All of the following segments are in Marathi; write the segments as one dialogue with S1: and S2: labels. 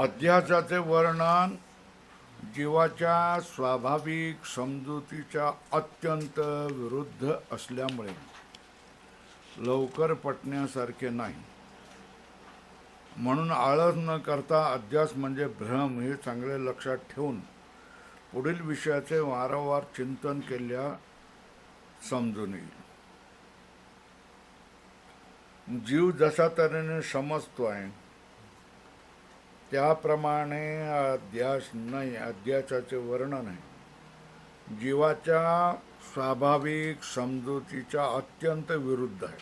S1: अध्यासाचे वर्णन जीवाच्या स्वाभाविक समजुतीच्या अत्यंत विरुद्ध असल्यामुळे लवकर पटण्यासारखे नाही. म्हणून आळस न करता अध्यास म्हणजे भ्रम हे चांगले लक्षात ठेवून पुढील विषयाचे वारंवार चिंतन केल्या समजून येईल. जीव जशा तऱ्हेने समजतो आहे त्याप्रमाणे अध्यास नाही. अध्यासाचे वर्णन आहे जीवाच्या स्वाभाविक समजुतीच्या अत्यंत विरुद्ध आहे.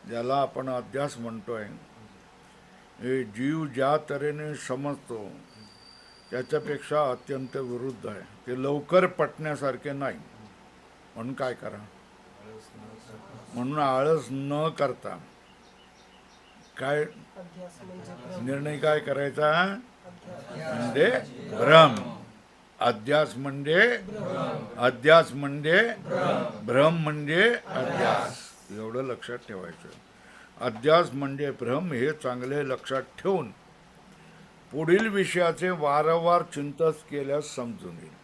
S1: ज्याला आपण अध्यास म्हणतोय हे जीव ज्या तऱ्हेने समजतो त्याच्यापेक्षा अत्यंत विरुद्ध आहे. ते लवकर पटण्यासारखे नाही. म्हणून काय करा, म्हणून आळस न करता काय निर्णय काय करायचा म्हणजे भ्रम. अध्यास म्हणजे भ्रम म्हणजे अध्यास. एवढं लक्षात ठेवायचं. अध्यास म्हणजे भ्रम हे चांगले लक्षात ठेवून पुढील विषयाचे वारंवार चिंतन केल्यास समजून येईल.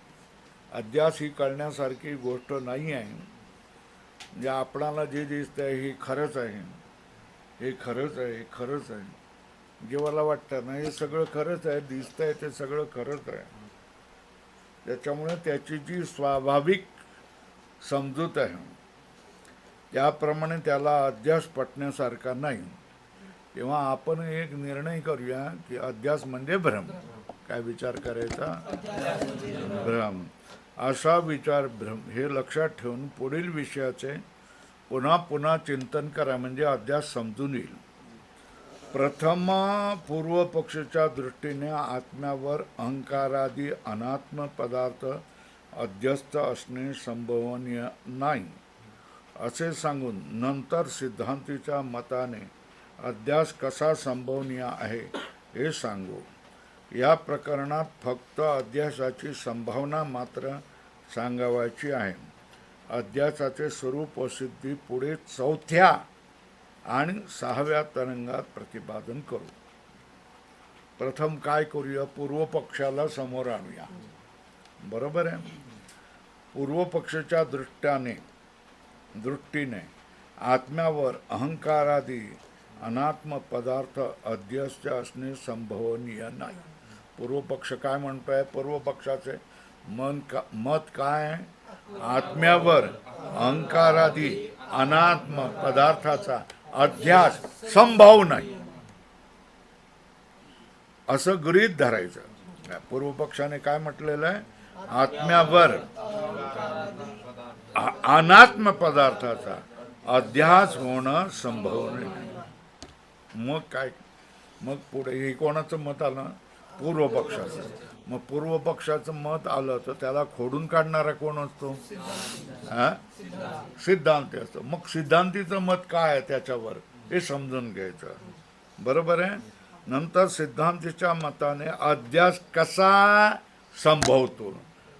S1: अध्यास ही कळण्यासारखी गोष्ट नाही आहे. म्हणजे आपणाला जे दिसतंय हे खरंच आहे, हे खरंच आहे, हे खरंच आहे. जीवाला वाटतं ना हे सगळं खरंच आहे, दिसतंय ते सगळं खरंच आहे. त्याच्यामुळे त्याची जी स्वाभाविक समजूत आहे त्याप्रमाणे त्याला अध्यास पटण्यासारखा नाही. तेव्हा आपण एक निर्णय करूया की अध्यास म्हणजे भ्रम. काय विचार करायचा? भ्रम. असा विचार भ्रम हे लक्षात ठेवून पुढील विषयाचे पुन्हा पुन्हा चिंतन करा म्हणजे अध्यास समजून येईल. प्रथम पूर्वपक्षाच्या दृष्टीने आत्म्यावर अहंकारादी अनात्म पदार्थ अध्यस्त असणे संभवनीय नाही असे सांगून नंतर सिद्धांतीच्या मताने अध्यास कसा संभवनीय आहे हे सांगू. या प्रकरणात फक्त अध्यासाची संभावना मात्र सांगावायची आहे. अध्यासाचे स्वरूप व सिद्धी पुढे 4थ्या आणि 6व्या तरंगात प्रतिपादन करू. प्रथम काय करूया, पूर्वपक्षाला समोर आणूया. बरोबर आहे. पूर्वपक्षाच्या दृष्टीने आत्म्यावर अहंकारादी अनात्म पदार्थ अध्यस्त असणे संभवनीय नाही. पूर्वपक्ष काय म्हणतोय? पूर्वपक्षाचे मत काय आहे? आत्म्यावर अहंकारादी अनात्म पदार्थाचा अध्यास संभव नाही असं गृहीत धरायचं. पूर्वपक्षाने काय म्हटलेलं आहे? आत्म्यावर अनात्म पदार्थाचा अध्यास होणं संभव नाही. मग काय, मग पुढे हे कोणाचं मत आलं? पूर्वपक्षाचं. मग पूर्वपक्षाचं मत आलं तर त्याला खोडून काढणारा कोण असतो? सिद्धांती असतो. मग सिद्धांतीचं मत काय आहे त्याच्यावर हे समजून घ्यायचं. बरोबर आहे. नंतर सिद्धांतीच्या मताने अध्यास कसा संभवतो,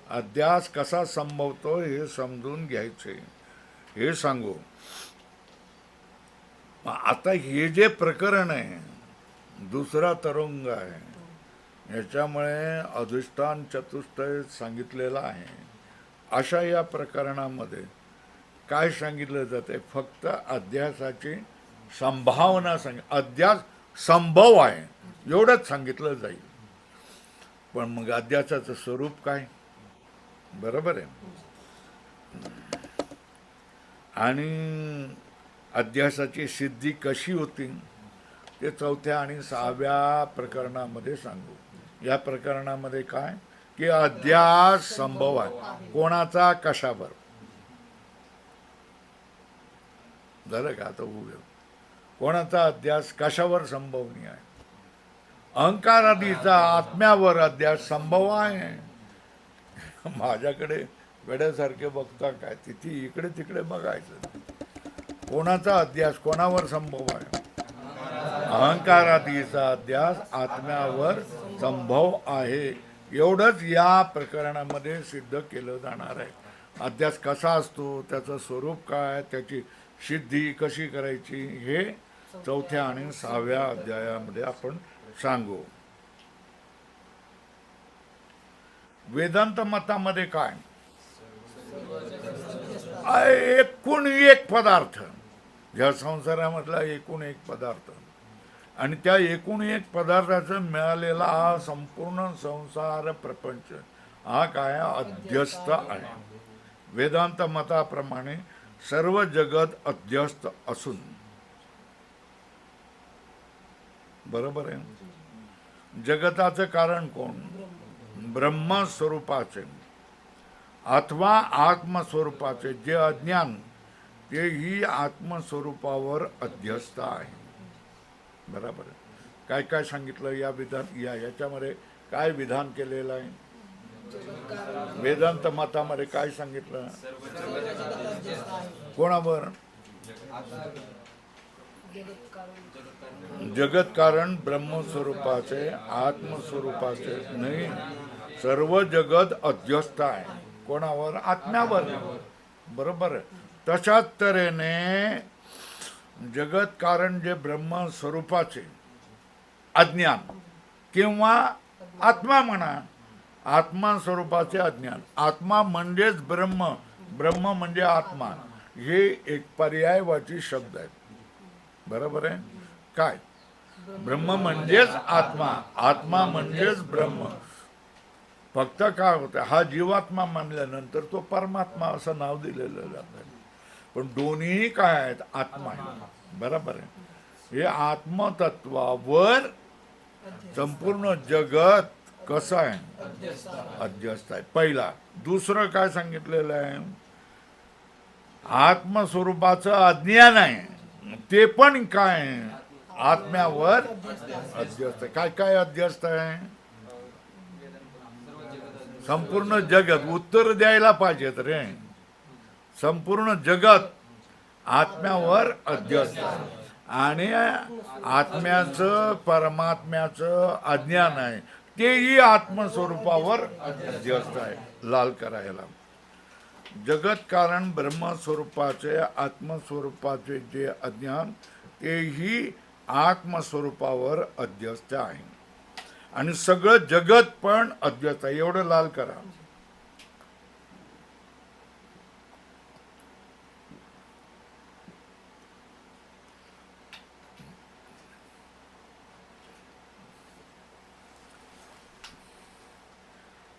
S1: अध्यास कसा संभवतो हे समजून घ्यायचे हे सांगू. आता हे जे प्रकरण आहे दुसरा तरंग आहे. याच्यामुळे अधिष्ठान चतुष्टय सांगितलेलं आहे. अशा या प्रकरणामध्ये काय सांगितलं जाते? फक्त अध्यासाची संभावना अध्यास संभव आहे एवढंच सांगितलं जाईल. पण मग अध्यासाचं स्वरूप काय? बरोबर आहे. आणि अध्यासाची सिद्धी कशी होती ते 4थ्या आणि 6व्या प्रकरणामध्ये सांगू. या प्रकरणामध्ये काय की अध्यास संभव आहे. कोणाचा? कशावर? झालं का? आता उभे. कोणाचा अध्यास कशावर संभवनीय आहे? अहंकारादीचा आत्म्यावर अध्यास संभव आहे. माझ्याकडे वेड्यासारखे बघता काय? तिथे इकडे तिकडे बघायचं. कोणाचा अध्यास कोणावर संभव आहे? अहंकारादीचा अध्यास आत्म्यावर संभव आहे. एवढंच या प्रकरणामध्ये सिद्ध केलं जाणार आहे. अध्यास कसा असतो, त्याचं स्वरूप काय, त्याची सिद्धी कशी करायची हे 4थ्या आणि 6व्या अध्यायामध्ये आपण सांगू. वेदांत मतामध्ये काय, एकूण एक पदार्थ, ज्या संसारामधला एकूण एक पदार्थ, आणि त्या एकूण एक पदार्थाचं मिळालेला हा संपूर्ण संसार प्रपंच हा काय अध्यस्त आहे. वेदांत मताप्रमाणे सर्व जगत अध्यस्त असून, बरोबर आहे, जगताचं कारण कोण, ब्रह्मस्वरूपाचे अथवा आत्मस्वरूपाचे जे अज्ञान तेही आत्मस्वरूपावर अध्यस्त आहे. बरोबर आहे. काय काय सांगितलं या विधान, याच्यामध्ये काय विधान केलेलं आहे, वेदांत मतामध्ये काय सांगितलं, कोणावर, जगत कारण ब्रह्मस्वरूपाचे आत्मस्वरूपाचे नाही, सर्व जगत अध्यस्त आहे कोणावर, आत्म्यावर. बरोबर आहे. तशाच तऱ्हेने जगत कारण जे ब्रह्मस्वरूपाचे अज्ञान किंवा आत्मा म्हणा, आत्मा स्वरूपाचे अज्ञान, आत्मा म्हणजेच ब्रह्म, ब्रह्म म्हणजे आत्मा, हे एक पर्यायवाची शब्द आहेत. बरोबर आहे. काय, ब्रह्म म्हणजेच आत्मा, आत्मा म्हणजेच ब्रह्म. फक्त काय होतं, हा जीवात्मा मानल्यानंतर तो परमात्मा असं नाव दिलेलं जातं, पण दोन्ही काय आहेत, आत्मा आहे. बरोबर आहे. हे आत्मतत्वावर संपूर्ण जगत कसं आहे, अध्यस्त आहे. पहिला. दुसरं काय सांगितलेलं आहे, आत्मस्वरूपाचं अज्ञान आहे ते पण काय आत्म्यावर अध्यस्त आहे. काय काय अध्यस्त आहे, संपूर्ण जगत. उत्तर द्यायला पाहिजेत रे, संपूर्ण जगत आत्म्यावर अध्यस्त आहे, आणि आत्म्याचं परमात्म्याचं अज्ञान आहे तेही आत्मस्वरूपावर अध्यस्त आहे. लाल करायला, जगत कारण ब्रह्मस्वरूपाचे आत्मस्वरूपाचे जे अज्ञान तेही आत्मस्वरूपावर अध्यस्त आहे, आणि सगळं जगत पण अध्यस्त आहे. एवढं लाल करा.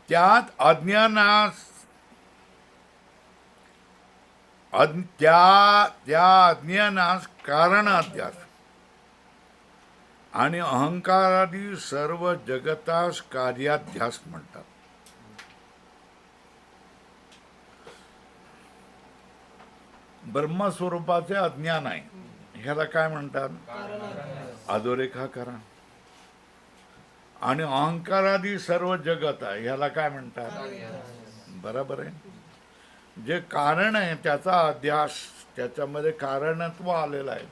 S1: त्यात अज्ञानास, त्या अज्ञानास कारण अध्यास आणि अहंकारादी सर्व जगतास कार्याध्यास म्हणतात. ब्रह्मस्वरूपाचे अज्ञान आहे ह्याला काय म्हणतात, अधोरेखा करा. आणि अहंकारादी सर्व जगत आहे ह्याला काय म्हणतात, बरोबर आहे. जे कारण आहे त्याचा अध्यास, त्याच्यामध्ये कारणत्व आलेलं आहे.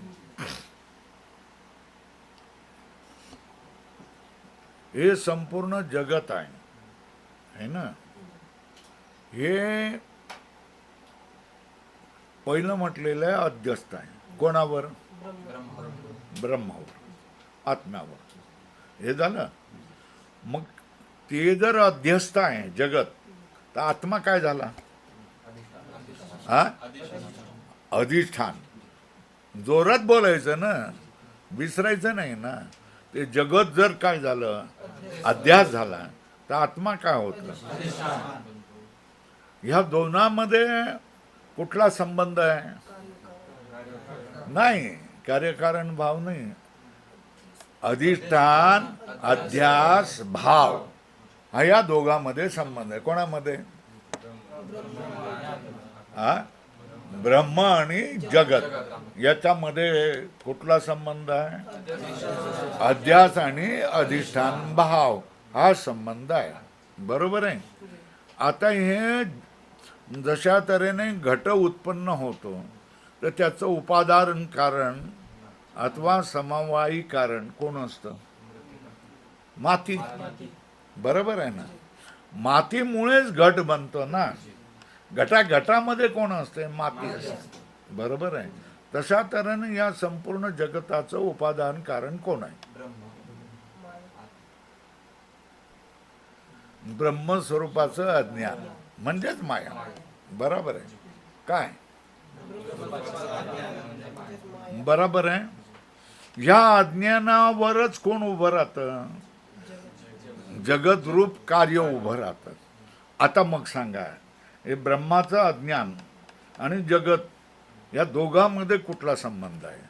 S1: हे संपूर्ण जगत आहे ना. हे पहिलं म्हटलेलं आहे अध्यस्त आहे कोणावर, ब्रह्मावर, आत्म्यावर. हे झालं. मग ते जर अध्यस्त आहे जगत, तर आत्मा काय झाला, हा, अधिष्ठान. जोरात बोलायचं ना, विसरायचं नाही ना. ते जगत जर काय झालं, अध्यास झाला, तर आत्मा काय होतं. ह्या दोनामध्ये कुठला संबंध आहे, नाही, कार्यकारण भाव नाही. अधिष्ठान, अध्यास, भाव हा या दोघांमध्ये संबंध आहे. कोणामध्ये, हा, ब्रह्म आणि जगत याच्यामध्ये कुठला संबंध आहे, अध्यास आणि अधिष्ठान भाव हा संबंध आहे. बरोबर आहे. आता हे जशा तऱ्हेने घट उत्पन्न होतो, तर त्याचं उपादान कारण अथवा समवायी कारण कोण असतं, माती. बरोबर आहे ना. मातीमुळेच घट बनतो ना. घटामध्ये कोण असते, माती असते. बरोबर आहे. तशा तऱ्हेने या संपूर्ण जगताचं उपादान कारण कोण आहे, ब्रह्मस्वरूपाचं अज्ञान म्हणजेच माया. बरोबर आहे काय? बरोबर आहे. ह्या अज्ञानावरच कोण उभं राहतं? जगदरूप कार्य उभं राहतं. आता मग सांगा, हे ब्रह्माचं अज्ञान आणि जगत या दोघांमध्ये कुठला संबंध आहे?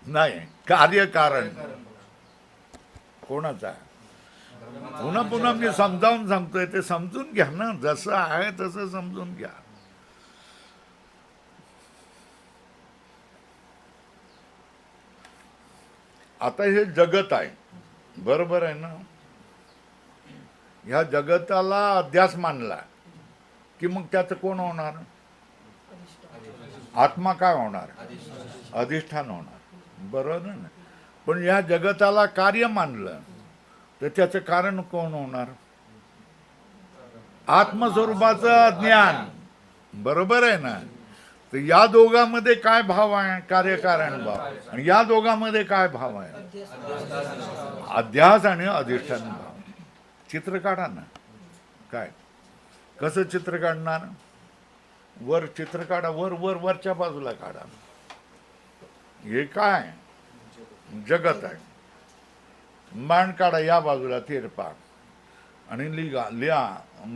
S1: नाही, कार्यकारण कोणाचा आहे? पुन्हा पुन्हा मी समजावून सांगतोय, ते समजून घ्या ना, जसं आहे तसं समजून घ्या. आता हे जगत आहे, बरोबर आहे ना? ह्या जगताला अध्यास मानला की मग त्याचं कोण होणार? आत्मा काय होणार? अधिष्ठान होणार. बरोबर ना? पण या जगताला कार्य मानलं तर त्याचं कारण कोण होणार? आत्मस्वरूपाचं ज्ञान. बरोबर आहे ना? तर या दोघांमध्ये काय भाव आहे? कार्यकारण भाव. आणि या दोघांमध्ये काय भाव आहे? अध्यास आणि अधिष्ठान भाव. चित्र काढा ना. काय कसं चित्र काढणार? वर चित्र काढा, वरच्या बाजूला काढा. हे काय? जगत आहे. मान काढा या बाजूला तिरपा आणि लिहा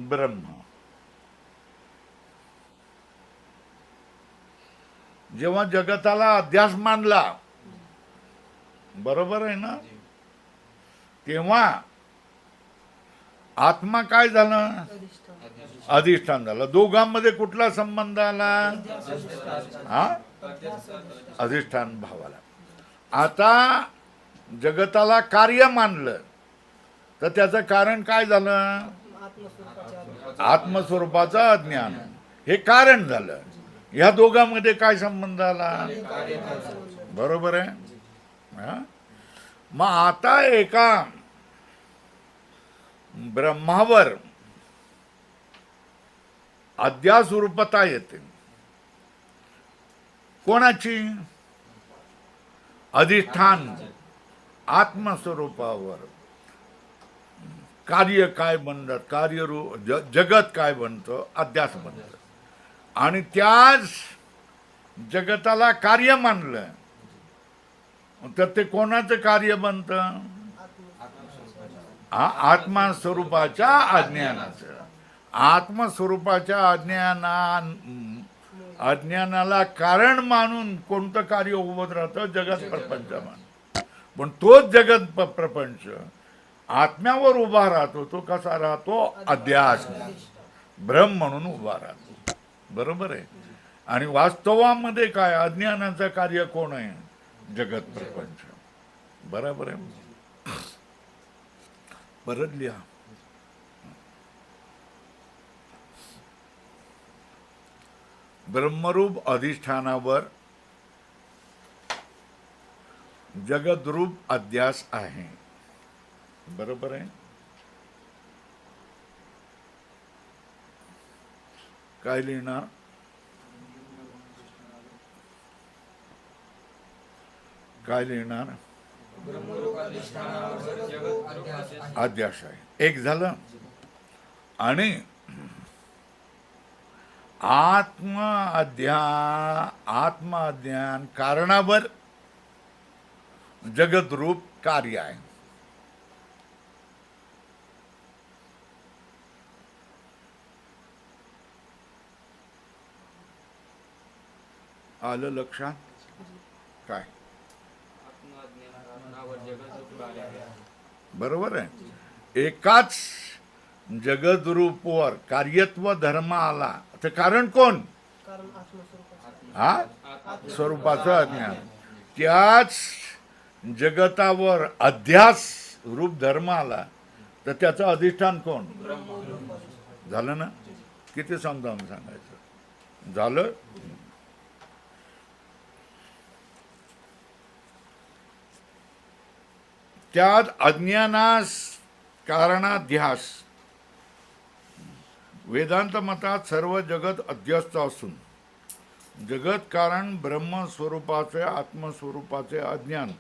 S1: ब्रह्म. जेव्हा जगताला अध्यास मानला, बरोबर आहे ना, तेव्हा आत्मा काय झालं? अधिष्ठान झालं. दोघांमध्ये कुठला संबंध आला? हा, अधिष्ठान भावाला. आता जगताला कार्य मानलं तर त्याचं कारण काय झालं? आत्मस्वरूपाचं अज्ञान. हे कारण झालं. ह्या दोघांमध्ये काय संबंध आला? बरोबर आहे. मग आता एका ब्रह्मावर अध्यासरूपता येते. कोणाची? अधिष्ठान आत्मस्वरूपावर. कार्य काय बनतात? जगत काय बनतं? अध्यास बनतं. आणि त्याच जगताला कार्य मानलं तर ते कोणाचं कार्य बनतं? आत्मस्वरूपाच्या अज्ञानाचं. आत्मस्वरूपाच्या अज्ञानाला कारण मानून कोणतं कार्य उभं राहतं? जगत प्रपंच मान. पण तोच जगत प्रपंच आत्म्यावर उभा राहतो. तो कसा राहतो? अध्यास भ्रम म्हणून उभा राहतो. बरोबर आहे. आणि वास्तवामध्ये काय? अज्ञानाचं कार्य कोण आहे? जगत प्रपंच. बरोबर आहे. परत लिहा. ब्रह्मरूप अधिष्ठानावर जगदरूप अध्यास आहे. बरोबर आहे. काय लिहिणार? काय लिहिणार? अध्यास आहे. एक झालं. आणि आत्म अज्ञान कारणावर जगदरूप कार्य आहे. आलं लक्षात? काय? बरोबर आहे. एकाच जगदरूपवर कार्यत्व धर्म आला तर कारण कोण? हा, स्वरूपाचं अज्ञान. त्याच जगतावर अध्यास रूप धर्म आला तर त्याचं अधिष्ठान कोण? झालं ना? किती समजावून सांगायचं? झालं. त्यात अज्ञानास कारणाध्यास. वेदांत मतात सर्व जगत अध्यस्त असून जगत कारण ब्रह्मस्वरूपाचे आत्मस्वरूपाचे अज्ञान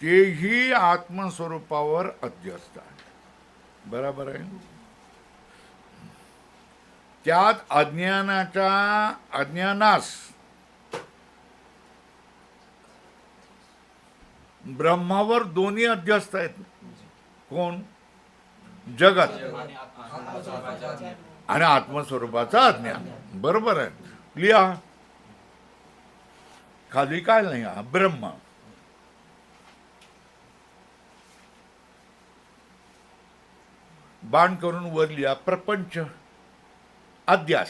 S1: तेही आत्मस्वरूपावर अध्यस्त आहे. बरोबर आहे. त्यात अज्ञानास ब्रह्मावर दोन्ही अध्यस्त आहेत. कोण? जगत आणि आत्मस्वरूपाचा अज्ञान. बरोबर आहे. लिहा खाली काय नाही, ब्रह्म. बाण करून वर लिहा प्रपंच अध्यास.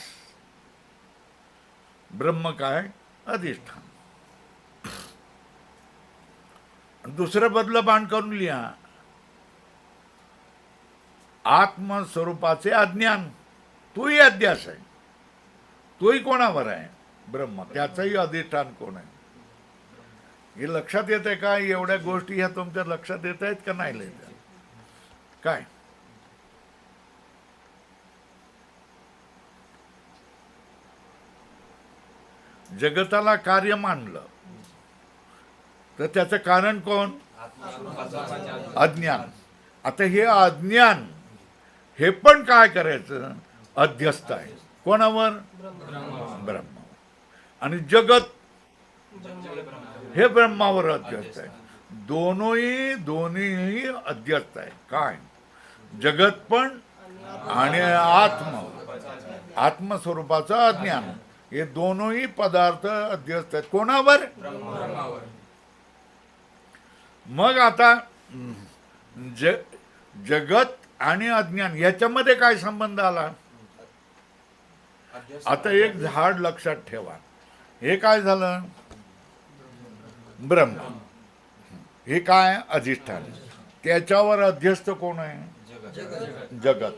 S1: ब्रह्म काय? अधिष्ठान. दुसरं बदलं बाण करून लिहा आत्मस्वरूपाचे अज्ञान. तोही अध्यास आहे. तोही कोणावर आहे? ब्रह्म. त्याचंही अधिष्ठान कोण आहे? हे लक्षात येते का? एवढ्या गोष्टी ह्या तुमच्या लक्षात येत आहेत का नाही येत? काय जगताला कार्य मानलं तर त्याचं कारण कोण? अज्ञान. आता हे अज्ञान हे पण काय करायचं? अध्यस्त आहे. कोणावर? ब्रह्म. आणि जगत हे ब्रह्मावर अध्यस्त आहे. दोन्ही अध्यस्त आहे. काय? जगत पण आणि आत्मस्वरूपाचं अज्ञान हे दोनही पदार्थ अध्यस्त आहेत. कोणावर? मग आता जगत आणि अज्ञान याच्यामध्ये काय संबंध आला? आता एक झाड लक्षात ठेवा. हे काय झालं? ब्रह्म. हे काय? अधिष्ठान. त्याच्यावर अध्यस्त कोण आहे? जगत.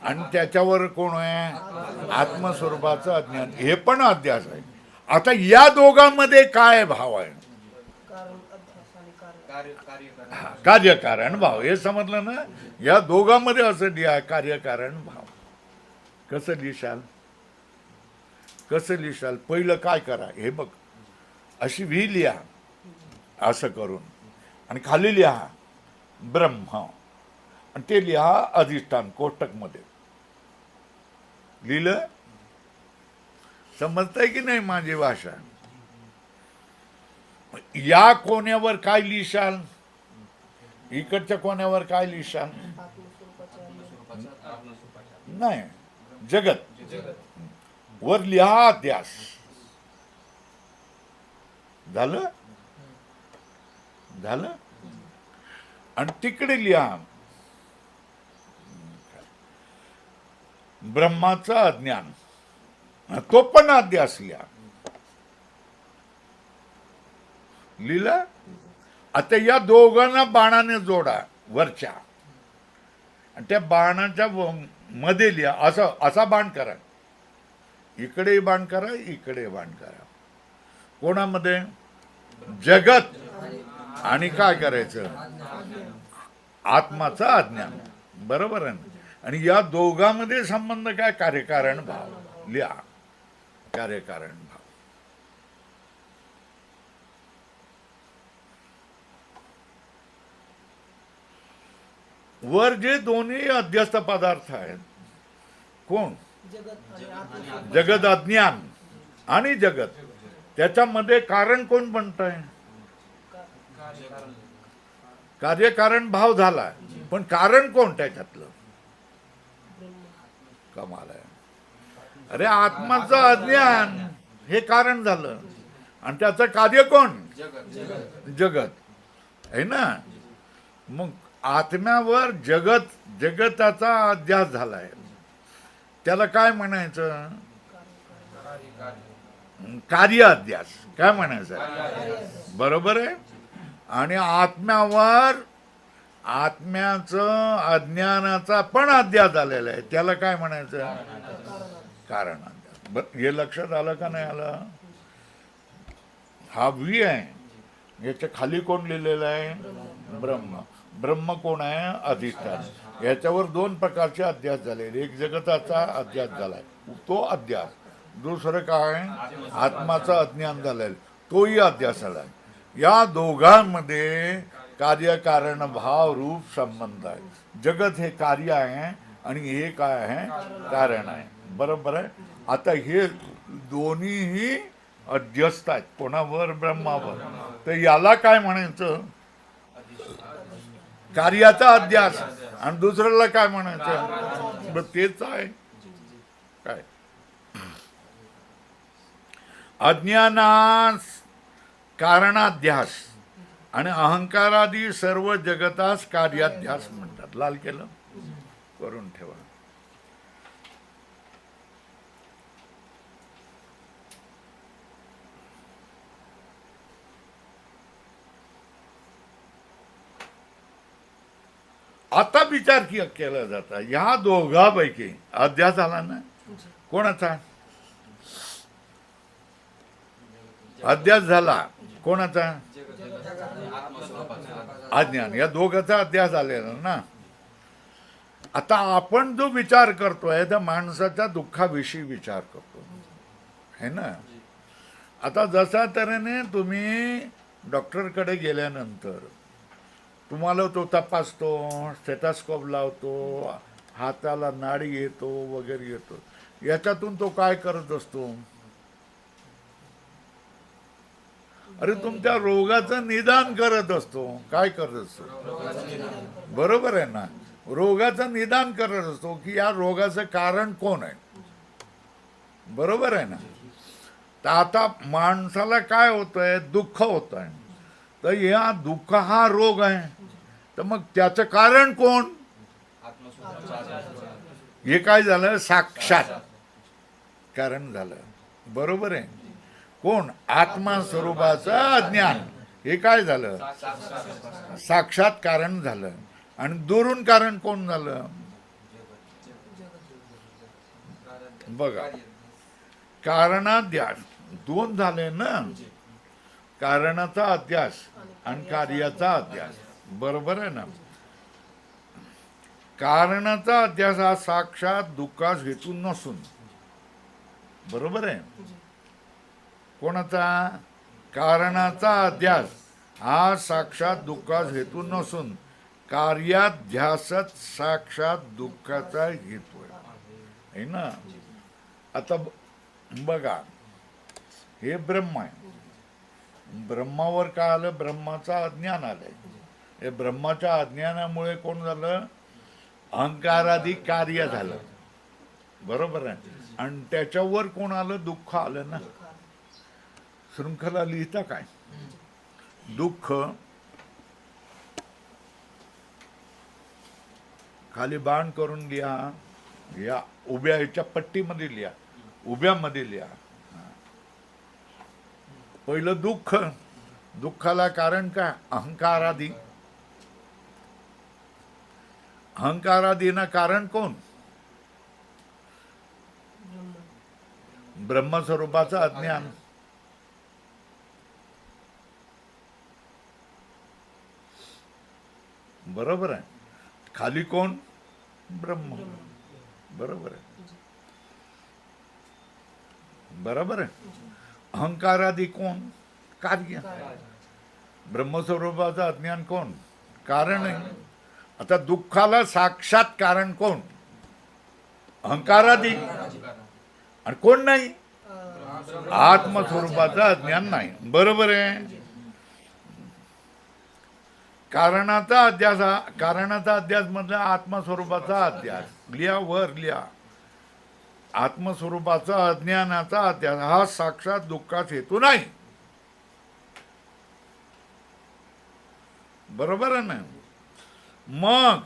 S1: आणि त्याच्यावर कोण आहे? आत्मस्वरूपाचं अज्ञान. हे पण अध्यास आहे. आता या दोघांमध्ये काय भाव आहे? कार्यकारण भाव. हे समजलं ना? या दोघांमध्ये असं लिहा कार्यकारण भाव. कसं लिहिशाल? पहिलं काय करा? हे बघ, अशी व्ही लिहा असं करून, आणि खाली लिहा ब्रह्म, आणि ते लिहा अधिष्ठान कोष्टक मध्ये. लिहिलं? समजतंय की नाही माझी भाषा? या कोण्यावर काय लिहिशाल? इकडच्या कोण्यावर काय लिहिशाल? नाही, जगत वर लिहा अध्यास. झालं? आणि तिकडे लिहा ब्रह्माचं अज्ञान. तो पण अध्यास लिहा. लिहिलं? आता या दोघांना बाणाने जोडा वरच्या, आणि त्या बाणाच्या मध्ये लिहा. असा बाण करा. इकडे बाण करा, इकडे बाण करा. कोणामध्ये? जगत आणि काय करायचं? आत्माचं अज्ञान. बरोबर आहे. आणि या दोघांमध्ये संबंध काय? कार्यकारण भाव. लिहा कार्यकारण भाव. वर जे दोन्ही अध्यस्त पदार्थ आहेत, कोण? जगत, अज्ञान आणि जगत. त्याच्यामध्ये कारण कोण बनतंय? कार्यकारण भाव झाला, पण कारण कोण त्याच्यातलं? कमाल आहे. अरे आत्माचं अज्ञान हे कारण झालं, आणि त्याचं कार्य कोण? जगत आहे ना. मग आत्म्यावर जगताचा अध्यास झालाय. त्याला काय म्हणायचं? कार्य अध्यास. काय म्हणायचं? बरोबर आहे. आणि आत्म्यावर आत्म्याचं अज्ञानाचा पण अध्यास झालेला आहे. त्याला काय म्हणायचं? कारण अध्यास. हे लक्षात आलं का नाही आलं? हा व्ही आहे. याच्या खाली कोण लिहिलेलं आहे? ब्रह्म. ब्रह्म कोण आहे? अधिष्ठान. याच्यावर दोन प्रकारचे अध्यास झाले. एक जगताचा अध्यास झालाय, तो अध्यास. दुसरं काय? आत्माचं अज्ञान झालेलं, तोही अध्यास झालाय. या दोघांमध्ये कार्यकारण भाव रूप संबंध आहे. जगत हे कार्य आहे आणि हे काय आहे, कारण आहे. बरोबर आहे. आता हे दोन्हीही अध्यस्त आहेत. कोणावर? ब्रह्मावर. तर याला काय म्हणायचं? कार्याचा अध्यास. आणि दुसऱ्याला काय म्हणायचं? तेच आहे. काय अज्ञानास कारणाध्यास आणि अहंकारादी सर्व जगतास कार्याध्यास म्हणतात. लाल केलं, करून ठेवा. आता विचार केला जाता ह्या दोघांपैकी अध्यास आला ना, कोणाचा अध्यास झाला? कोणाचा? अज्ञान. या दोघांचा अध्यास आलेला ना. आता आपण जो विचार करतोय त्या माणसाच्या दुःखाविषयी विचार करतो है ना. आता जसा तऱ्हेने तुम्ही डॉक्टरकडे गेल्यानंतर तुम्हाला तो तपासतो, स्टेथोस्कोप लावतो, हाताला नाडी येतो वगैरे येतो, याच्यातून तो काय करत असतो? अरे तुमच्या रोगाचं निदान करत असतो. काय करत असतो? बरोबर आहे ना. रोगाचं निदान करत असतो की या रोगाचं कारण कोण आहे. बरोबर आहे ना. तर आता माणसाला काय होतंय? दुःख होत आहे. तर या दुःख हा रोग आहे. तर मग त्याचं कारण कोण? हे काय झालं? साक्षात कारण झालं. बरोबर आहे. कोण? आत्मा स्वरूपाचं अज्ञान. हे काय झालं? साक्षात कारण झालं. आणि दुरून कारण कोण झालं? बघा, कारणाध्यास दोन झाले ना. कारणाचा अध्यास आणि कार्याचा अध्यास. बरोबर आहे ना. कारणाचा अध्यास हा साक्षात दुःखास हेतू नसून, बरोबर आहे. कोणाचा? कारणाचा अध्यास हा साक्षात दुःखास हेतू नसून कार्याध्यासच साक्षात दुःखाचा हेतू आहे ना. आता बघा, हे ब्रह्म आहे. ब्रह्मावर काय आलं? ब्रह्माचा अज्ञान आलंय. हे ब्रह्माच्या अज्ञानामुळे कोण झालं? अहंकारादी कार्य झालं. बरोबर आहे. आणि त्याच्यावर कोण आलं? दुःख आलं ना. शृंखला लिहिता काय? दुःख खाली बाण करून लिहा. या उभ्या ह्याच्या पट्टीमध्ये लिहा, उभ्यामध्ये लिहा. पहिलं दुःख. दुःखाला कारण काय? अहंकारादी. अहंकारादीना कारण कोण? ब्रह्मस्वरूपाचं अज्ञान. बरोबर आहे. खाली कोण? ब्रह्म. बरोबर आहे. बरोबर आहे. अहंकारादी कोण? कार्य. ब्रह्मस्वरूपाचं अज्ञान कोण? कारण आहे. आता दुःखाला साक्षात कारण कोण? अहंकारादी. आणि कोण नाही? आत्मस्वरूपाचं अज्ञान नाही. बरोबर आहे. कारणाचा अध्यास, कारणाचा अध्यास म्हणजे आत्मस्वरूपाचा अध्यास. लिहा, वर लिहा. आत्मस्वरूपाचा अज्ञानाचा अध्यास हा साक्षात दुःखाचा हेतू नाही. बरोबर आहे ना. मग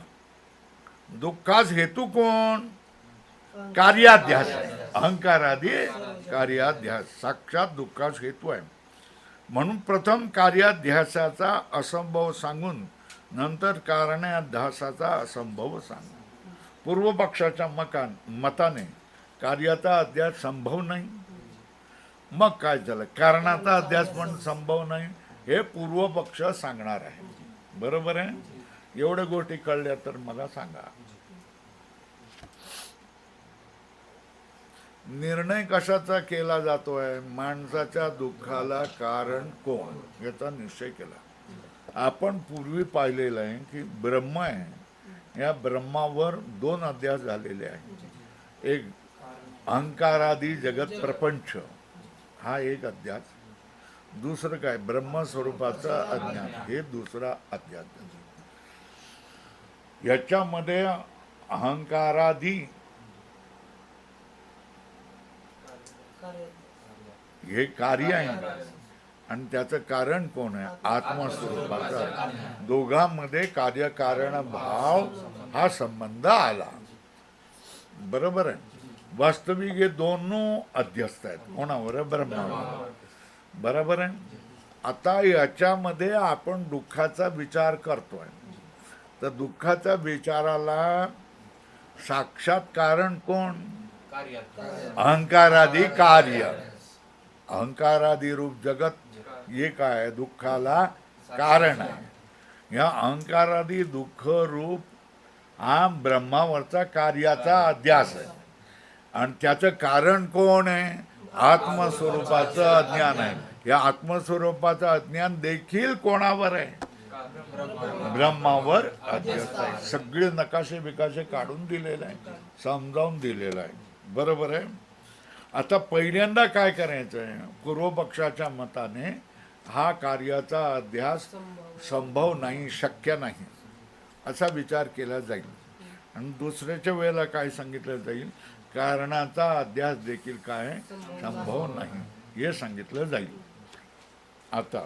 S1: दुःखास हेतू कोण? कार्याध्यास. अहंकारादी कार्याध्यास साक्षात दुःखास हेतू आहे. म्हणून प्रथम कार्याध्यासाचा असंभव सांगून नंतर कारणाध्यासाचा असंभव सांग. पूर्व पक्षाच्या मताने कार्याचा अध्यास संभव नाही. मग काय झालं? कारणाचा अध्यास पण संभव नाही हे पूर्व पक्ष सांगणार आहे. बरोबर आहे. एवढ्या गोष्टी कळल्या तर मला सांगा, निर्णय कशाचा केला जातोय? माणसाच्या दुःखाला कारण कोण याचा निश्चय केला. आपण पूर्वी पाहिलेलं आहे की ब्रह्म आहे, या ब्रह्मावर 2 अध्यास झालेले आहेत. एक अहंकारादी जगत प्रपंच हा एक अध्यास, दुसरं काय ब्रह्मस्वरूपाचं अज्ञान हे दुसरा अध्यास. याच्यामध्ये अहंकारादी हे कार्य आहे आणि त्याचं कारण कोण आहे? आत्मस्वरूपाचं. दोघांमध्ये कार्यकारण भाव हा संबंध आला. बरोबर आहे. वास्तविक हे दोनों अध्यस्त आहेत. कोणावर? ब्रह्मावर. बरोबर आहे. आता याच्यामध्ये आपण दुःखाचा विचार करतोय, तर दुःखाच्या विचाराला साक्षात कारण कोण? अहंकारादी कार्य. अहंकारादी रूप जगत हे काय? दुःखाला कारण आहे. या अहंकारादी दुःख रूप हा ब्रह्मावरचा कार्याचा अध्यास आहे आणि त्याचं कारण कोण आहे? आत्मस्वरूपाचं अज्ञान आहे. या आत्मस्वरूपाचं अज्ञान देखील कोणावर आहे? ब्रह्मावर अध्यस्त आहे. सगळे नकाशे बिकाशे काढून दिलेले आहे, समजावून दिलेलं आहे. बरोबर आहे. आता पहिल्यांदा काय करायचं आहे? पूर्वपक्षाच्या मताने हा कार्याचा अध्यास संभव नाही, शक्य नाही असा विचार केला जाईल. आणि दुसऱ्याच्या वेळेला काय सांगितलं जाईल? कारणाचा अध्यास देखील काय संभव नाही हे सांगितलं जाईल. आता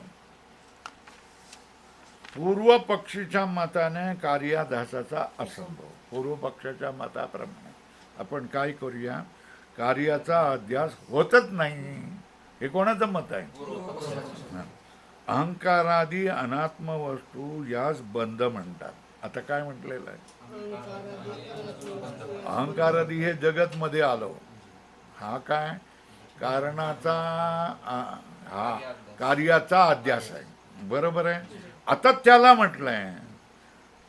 S1: पूर्व पक्षीच्या मताने कार्याध्यासाचा असंभव. पूर्व पक्षाच्या मताप्रमाणे आपण काय करूया? कार्याचा अध्यास होतच नाही. हे कोणाचं मत आहे? अहंकारादी अनात्म वस्तू यास बंध म्हणतात. आता काय म्हटलेलं आहे? अहंकारादी हे जगत मध्ये आलो. हा काय? कारणाचा हा कार्याचा अध्यास आहे. बरोबर आहे. आता त्याला म्हटलंय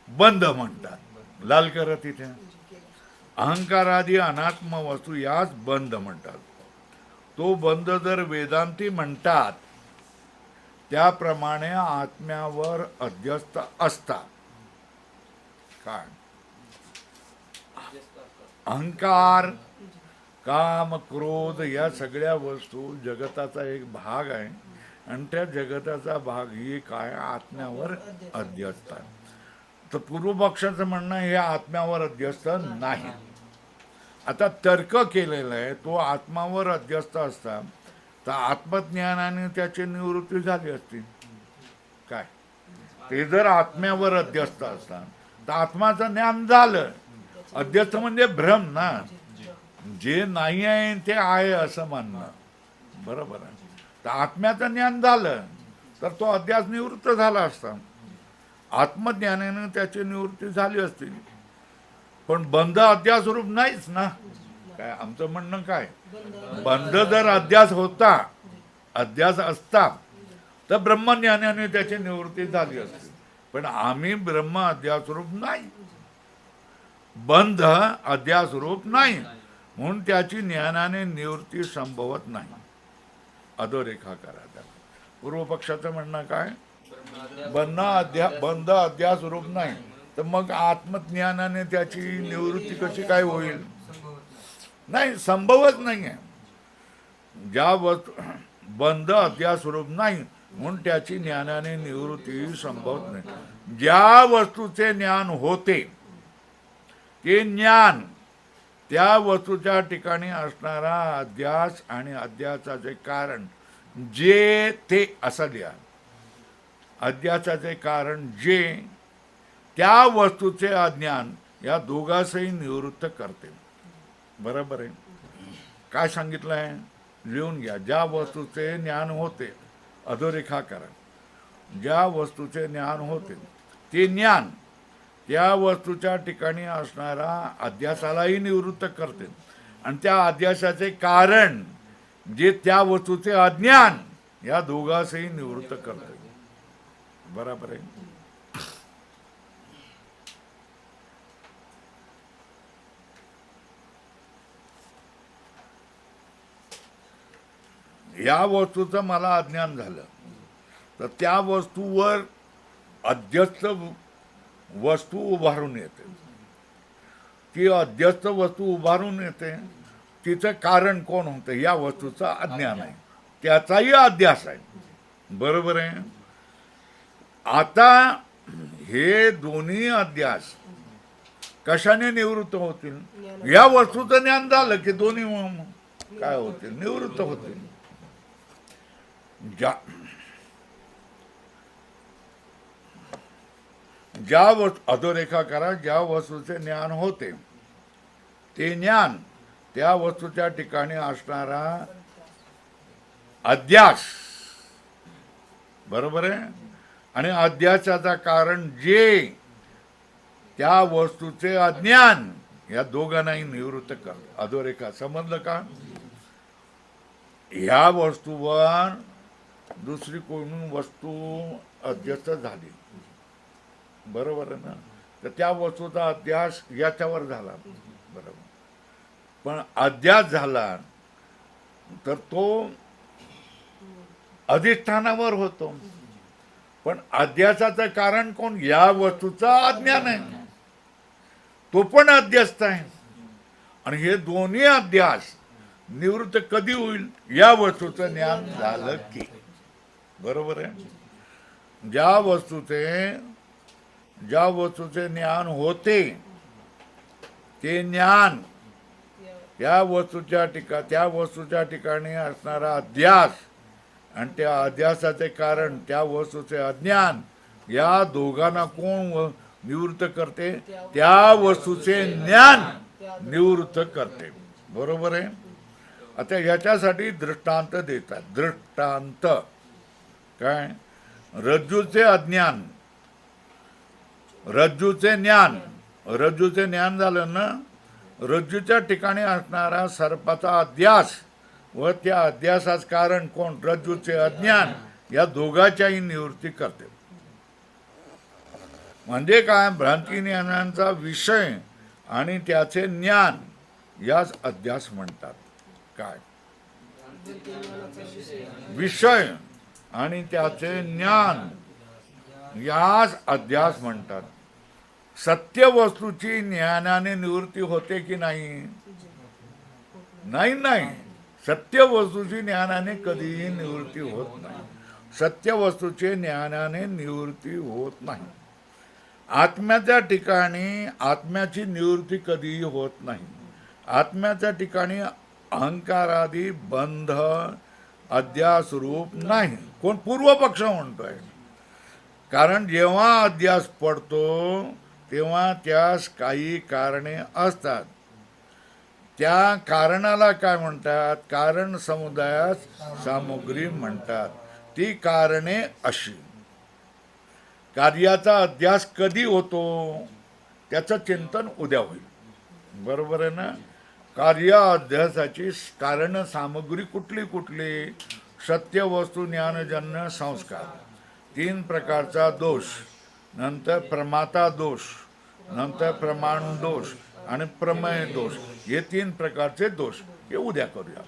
S1: बंध म्हणतात. लाल करत इथे अहंकारादी अनात्म वस्तू याच बंध म्हणतात. तो बंध जर वेदांती म्हणतात त्याप्रमाणे आत्म्यावर अध्यस्त असतात. काय? अहंकार, काम, क्रोध या सगळ्या वस्तू जगताचा एक भाग आहे आणि त्या जगताचा भाग ही काय? आत्म्यावर अध्यस्त आहे. तर पूर्वपक्षाचं म्हणणं हे आत्म्यावर अध्यस्त नाही. आता तर्क केलेला आहे तो आत्मावर अध्यस्त असता तर आत्मज्ञानाने त्याची निवृत्ती झाली असती. काय? ते जर आत्म्यावर अध्यस्त असतात तर आत्माचं ज्ञान झालं. अध्यस्त म्हणजे भ्रम ना, जे नाही आहे ते आहे असं म्हणणं. बरोबर आहे. तर आत्म्याचं ज्ञान झालं तर तो अध्यास निवृत्त झाला असता. आत्मज्ञानाने त्याची निवृत्ती झाली असती. पण बंध अध्यास रूप नाहीच ना. काय आमचं म्हणणं काय? बंध जर अध्यास होता, अध्यास असता तर ब्रह्मज्ञानाने त्याची निवृत्ती झाली असती. पण आम्ही ब्रह्म अध्यास रूप नाही, बंध अध्यास रूप नाही, म्हणून त्याची ज्ञानाने निवृत्ती संभवत नाही. अधोरेखा करा त्याला. पूर्वपक्षाचं म्हणणं काय? बंध अध्यास रूप नाही तर मग आत्मज्ञानाने त्याची निवृत्ती कशी काय होईल? नाही, संभवच नाही आहे. ज्या वस्तू बंध अध्यास रूप नाही म्हणून त्याची ज्ञानाने निवृत्ती संभवत नाही. ज्या वस्तूचे ज्ञान होते ते ज्ञान त्या वस्तूच्या ठिकाणी असणारा अध्यास आणि अध्यासाचे कारण जे ते असं लिहा. अध्यासाचे कारण जे त्या वस्तूचे अज्ञान या दोघांसही निवृत्त करते. बरोबर आहे. काय सांगितलं आहे? लिहून घ्या. ज्या वस्तूचे ज्ञान होते, अधोरेखा करा. ज्या वस्तूचे ज्ञान होते ते ज्ञान त्या वस्तूच्या ठिकाणी असणारा अध्यासालाही निवृत्त करते आणि त्या अध्यासाचे कारण जे त्या वस्तूचे अज्ञान या दोघांसही निवृत्त करते. बरोबर आहे. या वस्तूचं मला अज्ञान झालं तर त्या वस्तूवर अध्यस्त वस्तू उभारून येते. ती अध्यस्त वस्तू उभारून येते, तिचं कारण कोण होतं? या वस्तूचं अज्ञान आहे, त्याचाही अध्यास आहे. बरोबर आहे. आता हे दोन्ही अध्यास कशाने निवृत्त होतील? या वस्तूचं ज्ञान झालं की दोन्ही काय होतील? निवृत्त होतील. ज्या अधोरेखा करा, ज्या वस्तूचे ज्ञान होते ते ज्ञान त्या वस्तूच्या ठिकाणी असणारा अध्यास, बरोबर आहे. आणि अध्यासाचा कारण जे त्या वस्तूचे अज्ञान, या दोघांनाही निवृत्त कर. अधोरेखा समजलं का? ह्या वस्तूवर दुसरी कोणी वस्तू अध्यस्त झाली, बरोबर आहे ना, तर त्या वस्तूचा अध्यास याच्यावर झाला, बरोबर. पण अध्यास झाला तर तो अधिष्ठानावर होतो. पण अध्यासाचं कारण कोण? या वस्तूचा अज्ञान आहे, तो पण अध्यस्त आहे. आणि हे दोन्ही अध्यास निवृत्त कधी होईल? या वस्तूचं ज्ञान झालं की, बरोबर आहे. ज्या वस्तूचे ज्ञान होते ते ज्ञान त्या वस्तूच्या ठिकाणी असणारा अध्यास आणि त्या अध्यासाचे कारण त्या वस्तूचे अज्ञान, या दोघांना कोण निवृत्त करते? त्या वस्तूचे ज्ञान निवृत्त करते, बरोबर आहे. आता याच्यासाठी दृष्टांत देतात. दृष्टांत काय? रज्जूचे अज्ञान, रज्जूचे ज्ञान झालं ना, रज्जूच्या ठिकाणी असणारा सर्पाचा अध्यास व त्या अध्यासाच कारण कोण? रज्जूचे अज्ञान, या दोघांच्याही निवृत्ती करते. म्हणजे काय? भ्रांती ज्ञानांचा विषय आणि त्याचे ज्ञान याच अध्यास म्हणतात. काय? विषय आणि त्याचे ज्ञान याच अध्यास म्हणतात. सत्य वस्तूची ज्ञानाने निवृत्ती होते की नाही? नाही. सत्य वस्तूची ज्ञानाने कधीही निवृत्ती होत नाही. सत्य वस्तूचे ज्ञानाने निवृत्ती होत नाही. आत्म्याच्या ठिकाणी आत्म्याची निवृत्ती कधीही होत नाही. आत्म्याच्या ठिकाणी अहंकारादी बंध अध्यास रूप नाही. कोण? पूर्वपक्ष म्हणतोय. कारण जेव्हा अध्यास पडतो तेव्हा त्यास काही कारणे असतात. त्या कारणाला काय म्हणतात? कारण समुदायास सामुग्री म्हणतात. ती कारणे अशी. कार्याचा अध्यास कधी होतो? त्याचं चिंतन उद्या होईल, बरोबर आहे ना. कार्य अध्यासाची कारण सामग्री कुठली? सत्य वस्तू ज्ञानजन्य संस्कार, 3 प्रकारचा दोष, नंतर प्रमाता दोष, नंतर प्रमाण दोष आणि प्रमेय दोष, हे 3 प्रकारचे दोष. हे उद्या करूया.